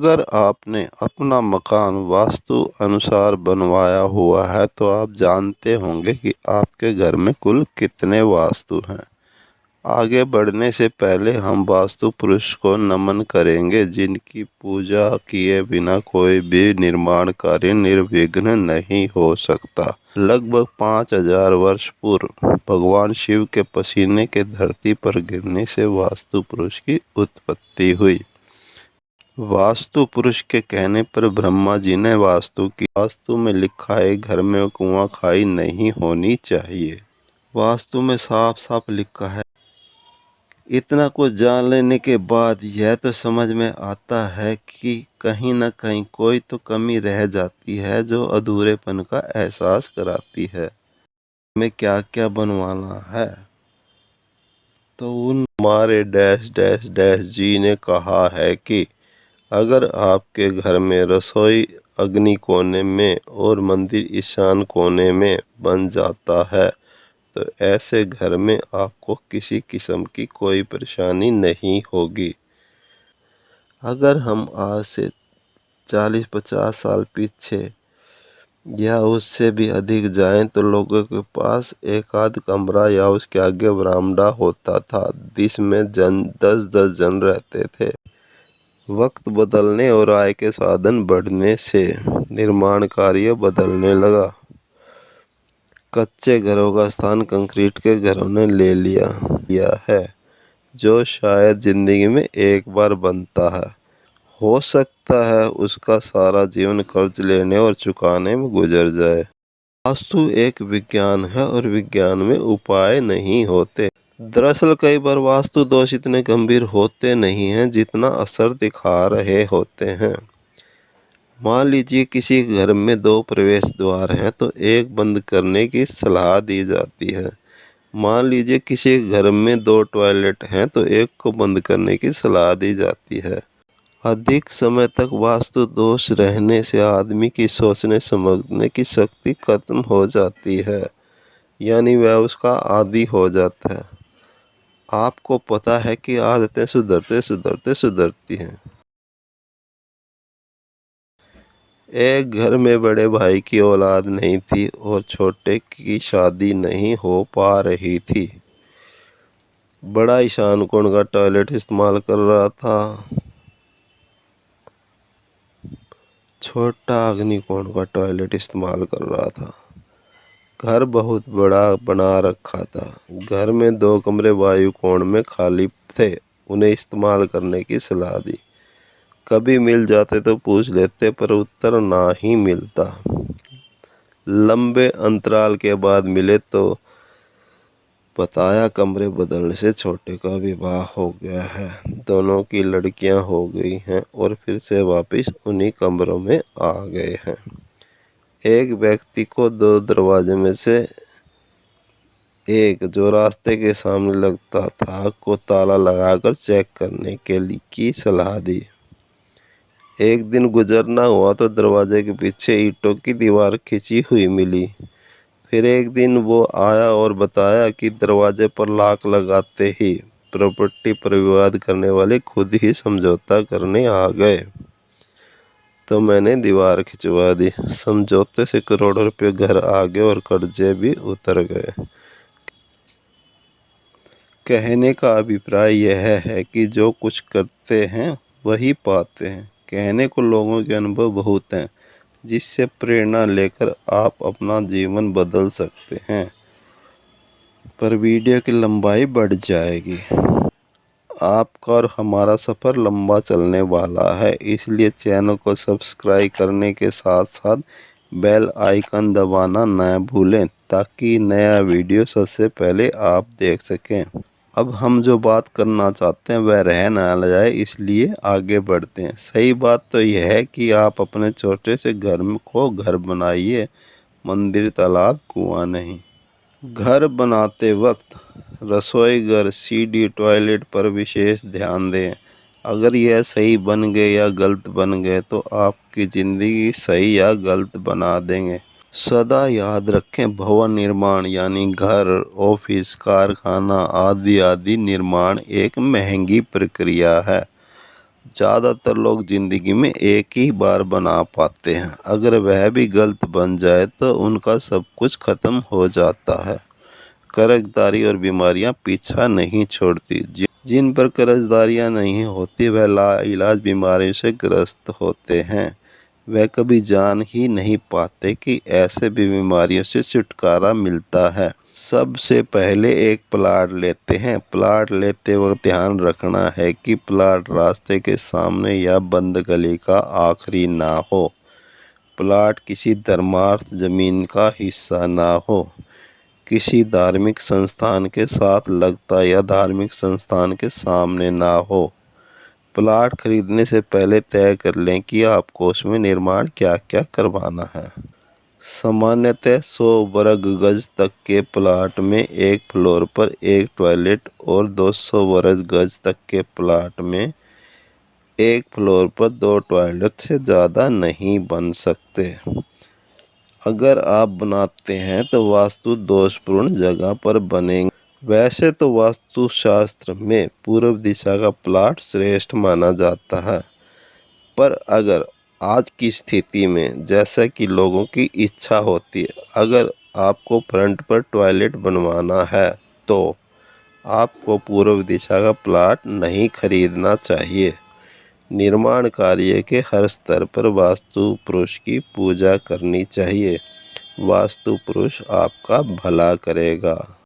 अगर आपने अपना मकान वास्तु अनुसार बनवाया हुआ है तो आप जानते होंगे कि आपके घर में कुल कितने वास्तु हैं। आगे बढ़ने से पहले हम वास्तु पुरुष को नमन करेंगे, जिनकी पूजा किए बिना कोई भी निर्माण कार्य निर्विघ्न नहीं हो सकता। लगभग 5000 वर्ष पूर्व भगवान शिव के पसीने के धरती पर गिरने से वास्तु पुरुष की उत्पत्ति हुई। वास्तु पुरुष के कहने पर ब्रह्मा जी ने वास्तु की। वास्तु में लिखा है घर में कुआं खाई नहीं होनी चाहिए। वास्तु में साफ साफ लिखा है। इतना कुछ जान लेने के बाद यह तो समझ में आता है कि कहीं न कहीं कोई तो कमी रह जाती है जो अधूरेपन का एहसास कराती है। हमें क्या क्या बनवाना है, तो उन हमारे डैश डैश डैश जी ने कहा है कि अगर आपके घर में रसोई अग्नि कोने में और मंदिर ईशान कोने में बन जाता है तो ऐसे घर में आपको किसी किस्म की कोई परेशानी नहीं होगी। अगर हम आज से 40-50 साल पीछे या उससे भी अधिक जाएं तो लोगों के पास एक आध कमरा या उसके आगे बरामदा होता था जिसमें 10-10 जन रहते थे। वक्त बदलने और आय के साधन बढ़ने से निर्माण कार्य बदलने लगा। कच्चे घरों का स्थान कंक्रीट के घरों ने ले लिया है, जो शायद जिंदगी में एक बार बनता है। हो सकता है उसका सारा जीवन कर्ज लेने और चुकाने में गुजर जाए। वास्तु एक विज्ञान है और विज्ञान में उपाय नहीं होते। दरअसल कई बार वास्तु दोष इतने गंभीर होते नहीं हैं जितना असर दिखा रहे होते हैं। मान लीजिए किसी घर में 2 प्रवेश द्वार हैं तो एक बंद करने की सलाह दी जाती है। मान लीजिए किसी घर में 2 टॉयलेट हैं तो एक को बंद करने की सलाह दी जाती है। अधिक समय तक वास्तु दोष रहने से आदमी की सोचने समझने की शक्ति खत्म हो जाती है, यानी वह उसका आदी हो जाता है। आपको पता है कि आदतें सुधरते सुधरते सुधरती हैं। एक घर में बड़े भाई की औलाद नहीं थी और छोटे की शादी नहीं हो पा रही थी। बड़ा ईशान कोण का टॉयलेट इस्तेमाल कर रहा था, छोटा अग्निकोण का टॉयलेट इस्तेमाल कर रहा था। घर बहुत बड़ा बना रखा था। घर में 2 कमरे वायु कोण में खाली थे, उन्हें इस्तेमाल करने की सलाह दी। कभी मिल जाते तो पूछ लेते पर उत्तर ना ही मिलता। लंबे अंतराल के बाद मिले तो बताया कमरे बदलने से छोटे का विवाह हो गया है, दोनों की लड़कियां हो गई हैं और फिर से वापस उन्हीं कमरों में आ गए हैं। एक व्यक्ति को 2 दरवाजे में से एक, जो रास्ते के सामने लगता था, को ताला लगाकर चेक करने के लिए की सलाह दी। एक दिन गुजरना हुआ तो दरवाजे के पीछे ईंटों की दीवार खिंची हुई मिली। फिर एक दिन वो आया और बताया कि दरवाजे पर लॉक लगाते ही प्रॉपर्टी पर विवाद करने वाले खुद ही समझौता करने आ गए। तो मैंने दीवार खिंचवा दी। समझौते से करोड़ों रुपए घर आ गए और कर्जे भी उतर गए। कहने का अभिप्राय यह है कि जो कुछ करते हैं वही पाते हैं। कहने को लोगों के अनुभव बहुत हैं, जिससे प्रेरणा लेकर आप अपना जीवन बदल सकते हैं, पर वीडियो की लंबाई बढ़ जाएगी। आपका और हमारा सफ़र लंबा चलने वाला है, इसलिए चैनल को सब्सक्राइब करने के साथ साथ बेल आइकन दबाना न भूलें ताकि नया वीडियो सबसे पहले आप देख सकें। अब हम जो बात करना चाहते हैं वह रह ना जाए, इसलिए आगे बढ़ते हैं। सही बात तो यह है कि आप अपने छोटे से घर को घर बनाइए, मंदिर तालाब कुआं नहीं। घर बनाते वक्त रसोई घर, सीढ़ी, टॉयलेट पर विशेष ध्यान दें। अगर यह सही बन गए या गलत बन गए तो आपकी ज़िंदगी सही या गलत बना देंगे। सदा याद रखें, भवन निर्माण यानी घर, ऑफिस, कारखाना आदि आदि निर्माण एक महंगी प्रक्रिया है। ज़्यादातर लोग ज़िंदगी में एक ही बार बना पाते हैं। अगर वह भी गलत बन जाए तो उनका सब कुछ खत्म हो जाता है। कर्जदारी और बीमारियां पीछा नहीं छोड़ती। जिन पर कर्जदारियां नहीं होती वह लाइलाज बीमारियों से ग्रस्त होते हैं। वह कभी जान ही नहीं पाते कि ऐसे भी बीमारियों से छुटकारा मिलता है। सबसे पहले एक प्लाट लेते हैं। प्लाट लेते वक्त ध्यान रखना है कि प्लाट रास्ते के सामने या बंद गली का आखिरी ना हो। प्लाट किसी धर्मार्थ जमीन का हिस्सा ना हो, किसी धार्मिक संस्थान के साथ लगता या धार्मिक संस्थान के सामने ना हो। प्लाट खरीदने से पहले तय कर लें कि आपको उसमें निर्माण क्या क्या करवाना है। सामान्यतः 100 वर्ग गज तक के प्लाट में एक फ्लोर पर एक टॉयलेट और 200 वर्ग गज तक के प्लाट में एक फ्लोर पर 2 टॉयलेट से ज़्यादा नहीं बन सकते। अगर आप बनाते हैं तो वास्तु दोषपूर्ण जगह पर बनेंगे। वैसे तो वास्तुशास्त्र में पूर्व दिशा का प्लाट श्रेष्ठ माना जाता है, पर अगर आज की स्थिति में जैसा कि लोगों की इच्छा होती है, अगर आपको फ्रंट पर टॉयलेट बनवाना है तो आपको पूर्व दिशा का प्लाट नहीं खरीदना चाहिए। निर्माण कार्य के हर स्तर पर वास्तु पुरुष की पूजा करनी चाहिए। वास्तु पुरुष आपका भला करेगा।